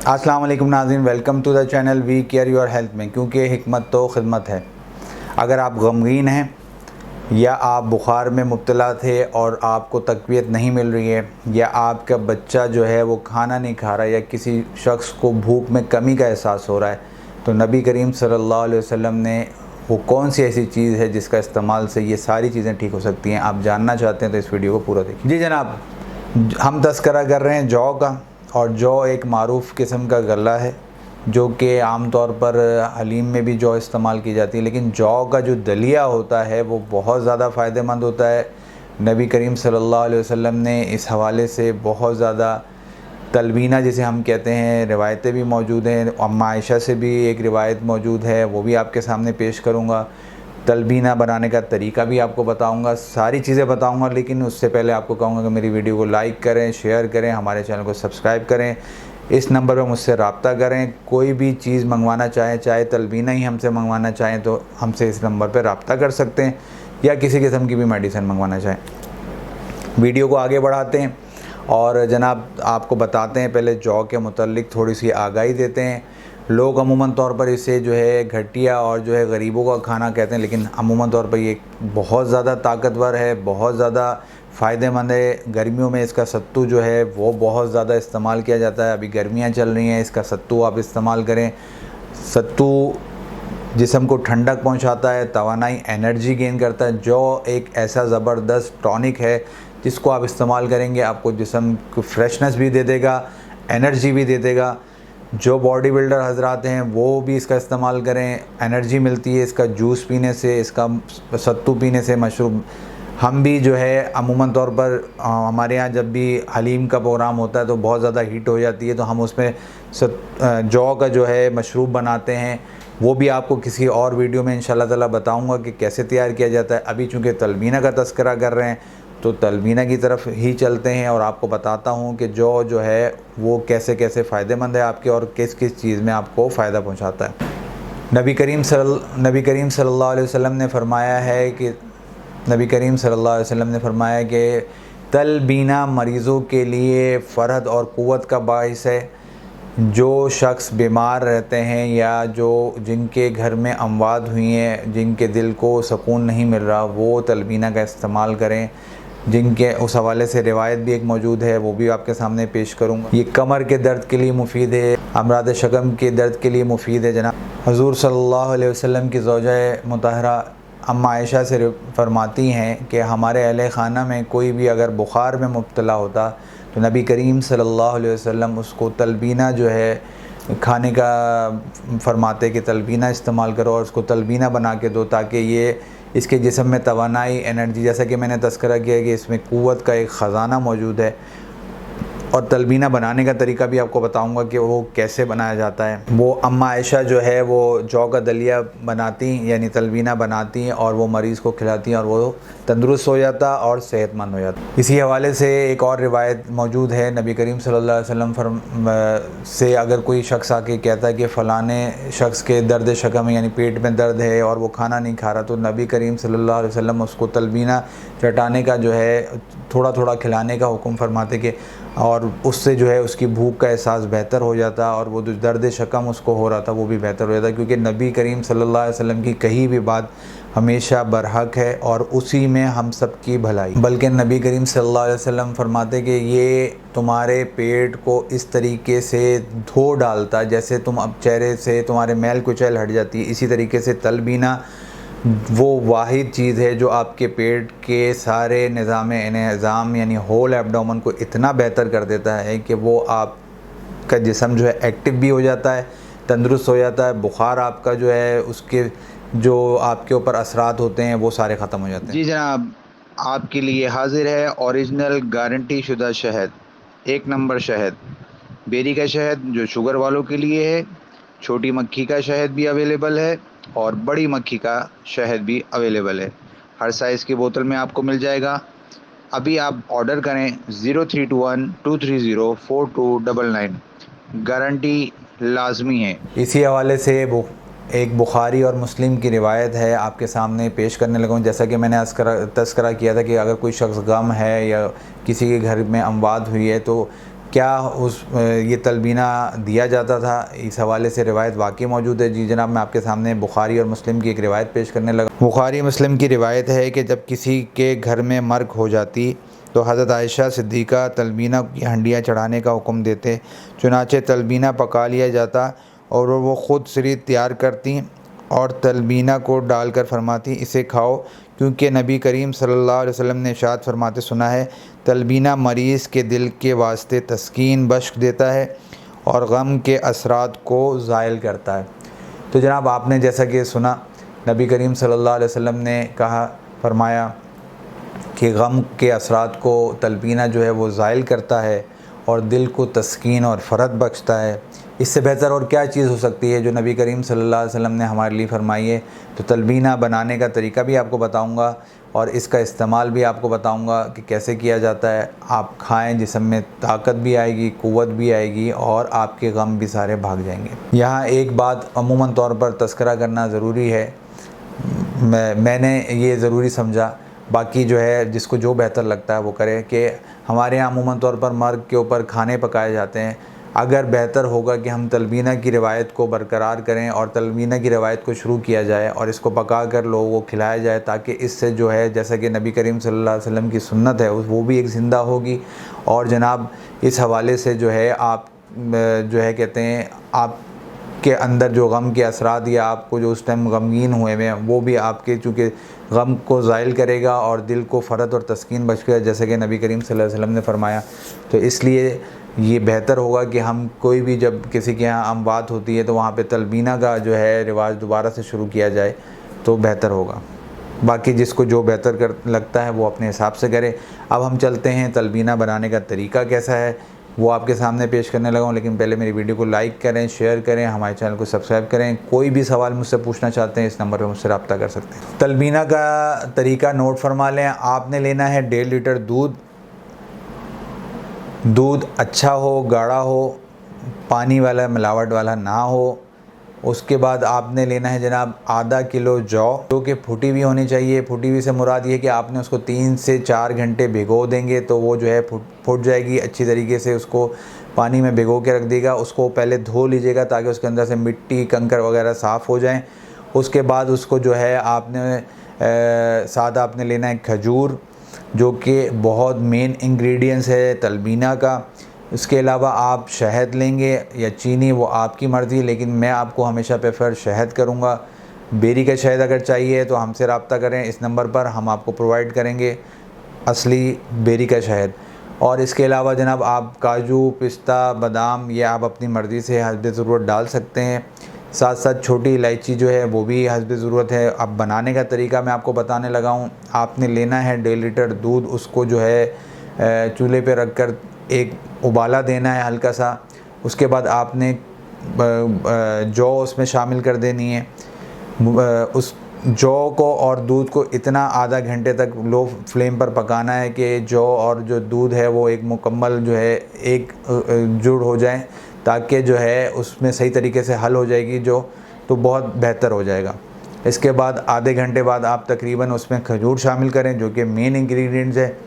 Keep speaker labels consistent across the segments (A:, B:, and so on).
A: अस्सलाम वालेकुम नाज़रीन, welcome to the channel we care your health में। क्योंकि हिकमत तो खिदमत है। अगर आप गमगीन हैं या आप बुखार में मुब्तला थे और आपको तक़वियत नहीं मिल रही है, या आपका बच्चा जो है वो खाना नहीं खा रहा, या किसी शख्स को भूख में कमी का एहसास हो रहा है, तो नबी करीम सल्लल्लाहु अलैहि वसल्लम ने वो कौन सी ऐसी चीज़ है जिसका इस्तेमाल से ये सारी चीज़ें ठीक हो सकती हैं, आप जानना चाहते हैं तो इस वीडियो को पूरा देखिए। जी जनाब, हम तज़किरा कर रहे हैं जौ का। और जौ एक मारूफ़ किस्म का गला है जो कि आम तौर पर हलीम में भी जौ इस्तेमाल की जाती है, लेकिन जौ का जो दलिया होता है वो बहुत ज़्यादा फ़ायदेमंद होता है। नबी करीम सल्लल्लाहु अलैहि वसल्लम ने इस हवाले से बहुत ज़्यादा तलबीना जिसे हम कहते हैं, रिवायतें भी मौजूद हैं। अम्मा आयशा से भी एक रिवायत मौजूद है, वो भी आपके सामने पेश करूँगा। तलबीना बनाने का तरीका भी आपको बताऊंगा, सारी चीज़ें बताऊंगा। लेकिन उससे पहले आपको कहूँगा कि मेरी वीडियो को लाइक करें, शेयर करें, हमारे चैनल को सब्सक्राइब करें। इस नंबर पर मुझसे रब्ता करें। कोई भी चीज़ मंगवाना चाहें, चाहे तलबीना ही हमसे मंगवाना चाहें तो हमसे इस नंबर पर रब्ता कर सकते हैं, या किसी किस्म की भी मेडिसिन मंगवाना चाहें। वीडियो को आगे बढ़ाते हैं और जनाब आपको बताते हैं, पहले जौ के मुतल्लिक थोड़ी सी आगाही देते हैं। लोग अमूमन तौर पर इसे जो है घटिया और जो है गरीबों का खाना कहते हैं, लेकिन अमूमन तौर पर ये बहुत ज़्यादा ताकतवर है, बहुत ज़्यादा फ़ायदेमंद है। गर्मियों में इसका सत्तू जो है वो बहुत ज़्यादा इस्तेमाल किया जाता है। अभी गर्मियाँ चल रही हैं, इसका सत्तू आप इस्तेमाल करें। सत्तू जिस्म को ठंडक पहुंचाता है, तवानाई एनर्जी गेन करता है। जौ एक ऐसा ज़बरदस्त टॉनिक है जिसको आप इस्तेमाल करेंगे, आपको जिस्म को फ्रेशनेस भी दे देगा, एनर्जी भी दे देगा। जो बॉडी बिल्डर हजरात हैं वो भी इसका इस्तेमाल करें, एनर्जी मिलती है इसका जूस पीने से, इसका सत्तू पीने से। मशरूब हम भी जो है अमूमन तौर पर हमारे यहाँ जब भी हलीम का प्रोग्राम होता है तो बहुत ज़्यादा हीट हो जाती है, तो हम उसमें जौ का जो है मशरूब बनाते हैं। वो भी आपको किसी और वीडियो में इंशाल्लाह ताला बताऊँगा कि कैसे तैयार किया जाता है। अभी चूँकि तलबीना का तज़किरा कर रहे हैं तो तलबीना की तरफ ही चलते हैं और आपको बताता हूँ कि जौ जो है वो कैसे कैसे फ़ायदेमंद है आपके, और किस किस चीज़ में आपको फ़ायदा पहुँचाता है। नबी करीम सल्लल्लाहु अलैहि वसल्लम ने फरमाया है कि तलबीना मरीज़ों के लिए फ़रहत और क़ुव्वत का बाइस है। जो शख्स बीमार रहते हैं या जिनके घर में अमवात हुई हैं, जिनके दिल को सुकून नहीं मिल रहा, वो तलबीना का इस्तेमाल करें। जिनके उस हवाले से रिवायत भी एक मौजूद है, वो भी आपके सामने पेश करूँगा। ये कमर के दर्द के लिए मुफीद है, अमराद शकम के दर्द के लिए मुफीद है। जनाब हुज़ूर सल्लल्लाहु अलैहि वसल्लम की ज़ौजा मुतहरा अम्मा आयशा से फरमाती हैं कि हमारे अहले ख़ाना में कोई भी अगर बुखार में मुब्तला होता तो नबी करीम सल्लल्लाहु अलैहि वसल्लम उसको तलबीना जो है खाने का फरमाते कि तलबीना इस्तेमाल करो और उसको तलबीना बना के दो, ताकि ये इसके जिस्म में तवानाई एनर्जी, जैसा कि मैंने तज़किरा किया कि इसमें क़ुव्वत का एक ख़जाना मौजूद है। और तलबीना बनाने का तरीका भी आपको बताऊंगा कि वो कैसे बनाया जाता है। वो अम्मा आयशा जो है वो जौ का दलिया बनाती यानी तलबीना बनाती हैं और वो मरीज़ को खिलाती हैं और वो तंदुरुस्त हो जाता और सेहतमंद हो जाता। इसी हवाले से एक और रिवायत मौजूद है, नबी करीम सल्लल्लाहु अलैहि वसल्लम से अगर कोई शख्स आके कहता है कि फ़लाने शख्स के दर्द शकम यानी पेट में दर्द है और वो खाना नहीं खा रहा, तो नबी करीम सल्लल्लाहु अलैहि वसल्लम उसको तलबीना चटाने का जो है थोड़ा थोड़ा खिलाने का हुक्म फरमाते कि, और उससे जो है उसकी भूख का एहसास बेहतर हो जाता और वो जो दर्द शकम उसको हो रहा था वो भी बेहतर हो जाता। क्योंकि नबी करीम सल्लल्लाहु अलैहि वसल्लम की कही भी बात हमेशा बरहक है और उसी में हम सब की भलाई। बल्कि नबी करीम सल्लल्लाहु अलैहि वसल्लम फरमाते कि ये तुम्हारे पेट को इस तरीके से धो डालता जैसे तुम अब चेहरे से तुम्हारे मैल कुचैल हट जाती है, इसी तरीके से तलबीना वो वाहिद चीज़ है जो आपके पेट के सारे निज़ाम यानी होल एब्डोमेन को इतना बेहतर कर देता है कि वो आपका जिस्म जो है एक्टिव भी हो जाता है, तंदुरुस्त हो जाता है। बुखार आपका जो है उसके जो आपके ऊपर असरात होते हैं वो सारे ख़त्म हो जाते हैं।
B: जी जनाब, आपके लिए हाजिर है ओरिजिनल गारंटी शुदा शहद, एक नंबर शहद। बेरी का शहद जो शुगर वालों के लिए है, छोटी मक्खी का शहद भी अवेलेबल है और बड़ी मक्खी का शहद भी अवेलेबल है। हर साइज़ की बोतल में आपको मिल जाएगा। अभी आप ऑर्डर करें 0321-230-4299, गारंटी लाजमी है।
A: इसी हवाले से एक बुखारी और मुस्लिम की रिवायत है आपके सामने पेश करने लगा हूँ। जैसा कि मैंने तज़किरा किया था कि अगर कोई शख्स गम है या किसी के घर में अमवात हुई है तो क्या ये तलबीना दिया जाता था, इस हवाले से रिवायत वाकई मौजूद है। जी जनाब, मैं आपके सामने बुखारी और मुस्लिम की एक रिवायत पेश करने लगा। बुखारी मुस्लिम की रिवायत है कि जब किसी के घर में मर्ग हो जाती तो हज़रत आयशा सिद्दीक़ा तलबीना की हंडियाँ चढ़ाने का हुक्म देते। चुनाचे तलबीना पका लिया जाता और वो ख़ुद शरीर तैयार करती और तलबीना को डालकर फरमाती, इसे खाओ, क्योंकि नबी करीम सल्लल्लाहु अलैहि वसल्लम ने इरशाद फरमाते सुना है, तलबीना मरीज़ के दिल के वास्ते तस्कीन बख्श देता है और गम के असरात को ज़ाइल करता है। तो जनाब, आपने जैसा कि सुना, नबी करीम सल्लल्लाहु अलैहि वसल्लम ने कहा, फरमाया कि गम के असरात को तलबीना जो है वो ज़ाइल करता है और दिल को तस्कीन और फ़रत बख्शता है। इससे बेहतर और क्या चीज़ हो सकती है जो नबी करीम सल्लल्लाहु अलैहि वसल्लम ने हमारे लिए फ़रमाई है। तो तलबीना बनाने का तरीका भी आपको बताऊंगा और इसका इस्तेमाल भी आपको बताऊंगा कि कैसे किया जाता है। आप खाएं, जिस्म में ताकत भी आएगी, क़ुव्वत भी आएगी और आपके गम भी सारे भाग जाएंगे। यहाँ एक बात अमूमन तौर पर तज़किरा करना ज़रूरी है, मैंने ये ज़रूरी समझा, बाकी जो है जिसको जो बेहतर लगता है वो करे, कि हमारे यहाँ अमूमन तौर पर मर्ग के ऊपर खाने पकाए जाते हैं। अगर बेहतर होगा कि हम तलबीना की रिवायत को बरकरार करें और तलबीना की रिवायत को शुरू किया जाए और इसको पका कर लोगों को खिलाया जाए, ताकि इससे जो है, जैसा कि नबी करीम सल्लल्लाहु अलैहि वसल्लम की सुन्नत है, वो भी एक ज़िंदा होगी। और जनाब, इस हवाले से जो है आप जो है कहते हैं, आप के अंदर जो गम के असरात या आपको जो उस टाइम गमगीन हुए हैं वो भी आपके चूँकि गम को ज़ाइल करेगा और दिल को फ़रत और तस्कीन बख्शेगा, जैसे कि नबी करीम सल्लल्लाहु अलैहि वसल्लम ने फरमाया। तो इसलिए ये बेहतर होगा कि हम कोई भी, जब किसी के यहाँ अमवात होती है तो वहाँ पे तलबीना का जो है रिवाज दोबारा से शुरू किया जाए तो बेहतर होगा। बाकी जिसको जो बेहतर कर लगता है वो अपने हिसाब से करे। अब हम चलते हैं, तलबीना बनाने का तरीका कैसा है वो आपके सामने पेश करने लगा हूँ। लेकिन पहले मेरी वीडियो को लाइक करें, शेयर करें, हमारे चैनल को सब्सक्राइब करें। कोई भी सवाल मुझसे पूछना चाहते हैं, इस नंबर पर मुझसे रब्ता कर सकते हैं। तलबीना का तरीका नोट फरमा लें। आपने लेना है 1.5 लीटर दूध। दूध अच्छा हो, गाढ़ा हो, पानी वाला, मिलावट वाला ना हो। उसके बाद आपने लेना है जनाब आधा किलो जौ, जो कि फूटी हुई होनी चाहिए। फूटी हुई से मुराद ये कि आपने उसको 3 से 4 घंटे भिगो देंगे तो वो जो है फूट जाएगी अच्छी तरीके से। उसको पानी में भिगो के रख देगा। उसको पहले धो लीजिएगा ताकि उसके अंदर से मिट्टी, कंकर वगैरह साफ़ हो जाएं। उसके बाद उसको जो है आपने साथ आपने लेना है खजूर, जो कि बहुत मेन इंग्रेडिएंट्स है तलबीना का। इसके अलावा आप शहद लेंगे या चीनी, वो आपकी मर्ज़ी, लेकिन मैं आपको हमेशा प्रेफर शहद करूँगा। बेरी का शहद अगर चाहिए तो हमसे रब्ता करें, इस नंबर पर हम आपको प्रोवाइड करेंगे असली बेरी का शहद। और इसके अलावा जनाब आप काजू, पिस्ता, बादाम, ये आप अपनी मर्ज़ी से हस्ब ज़रूरत डाल सकते हैं। साथ साथ छोटी इलायची जो है वो भी हस्ब ज़रूरत है। अब बनाने का तरीका मैं आपको बताने लगा हूँ। आपने लेना है 1.5 लीटर दूध, उसको जो है चूल्हे पे रख कर एक उबाला देना है हल्का सा। उसके बाद आपने जौ उसमें शामिल कर देनी है। उस जौ को और दूध को इतना आधा घंटे तक लो फ्लेम पर पकाना है कि जौ और जो दूध है वो एक मुकम्मल जो है एक जुड़ हो जाए, ताकि जो है उसमें सही तरीके से हल हो जाएगी जो, तो बहुत बेहतर हो जाएगा। इसके बाद आधे घंटे बाद आप तकरीबन उसमें खजूर शामिल करें, जो कि मेन इंग्रेडिएंट्स है।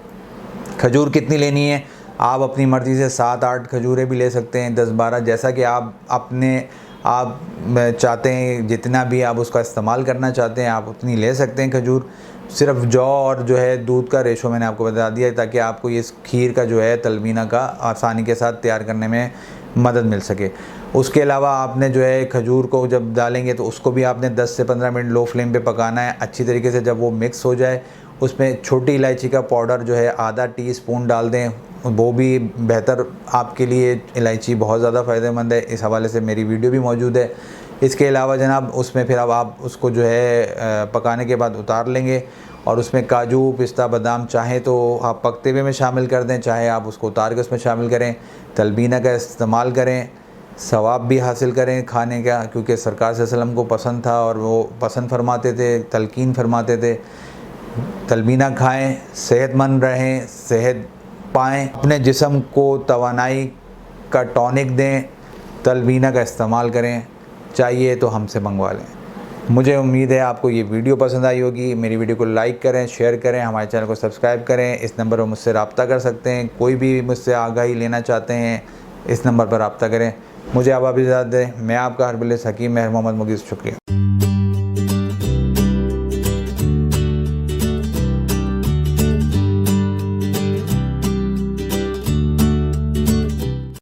A: खजूर कितनी लेनी है आप अपनी मर्ज़ी से 7-8 खजूरें भी ले सकते हैं, 10-12, जैसा कि आप चाहते हैं, जितना भी आप उसका इस्तेमाल करना चाहते हैं आप उतनी ले सकते हैं खजूर। सिर्फ जौ और जो है दूध का रेशो मैंने आपको बता दिया है, ताकि आपको ये खीर का जो है तलबीना का आसानी के साथ तैयार करने में मदद मिल सके। उसके अलावा आपने जो है खजूर को जब डालेंगे तो उसको भी आपने 10 से 15 मिनट लो फ्लेम पे पकाना है अच्छी तरीके से। जब वो मिक्स हो जाए उसमें छोटी इलायची का पाउडर जो है आधा टीस्पून डाल दें, वो भी बेहतर आपके लिए। इलायची बहुत ज़्यादा फ़ायदेमंद है, इस हवाले से मेरी वीडियो भी मौजूद है। इसके अलावा जनाब उसमें फिर अब आप उसको जो है पकाने के बाद उतार लेंगे और उसमें काजू, पिस्ता, बादाम चाहे तो आप पकते हुए में शामिल कर दें, चाहे आप उसको उतार के उसमें शामिल करें। तलबीना का इस्तेमाल करें, सवाब भी हासिल करें खाने का, क्योंकि सरकार सल्लल्लाहु अलैहि वसल्लम को पसंद था और वो पसंद फरमाते थे, तलकीन फरमाते थे। तलबीना खाएं, सेहतमंद रहें, सेहत पाएँ, अपने जिस्म को तवानाई का टॉनिक दें। तलबीना का इस्तेमाल करें, चाहिए तो हमसे मंगवा लें। मुझे उम्मीद है आपको ये वीडियो पसंद आई होगी। मेरी वीडियो को लाइक करें, शेयर करें, हमारे चैनल को सब्सक्राइब करें। इस नंबर पर मुझसे रब्ता कर सकते हैं। कोई भी मुझसे आगाही लेना चाहते हैं इस नंबर पर रब्ता करें। मुझे अब इजाज़त दें। मैं आपका हरबिलिस हकीम महर मोहम्मद मुगीज़, शुक्रिया।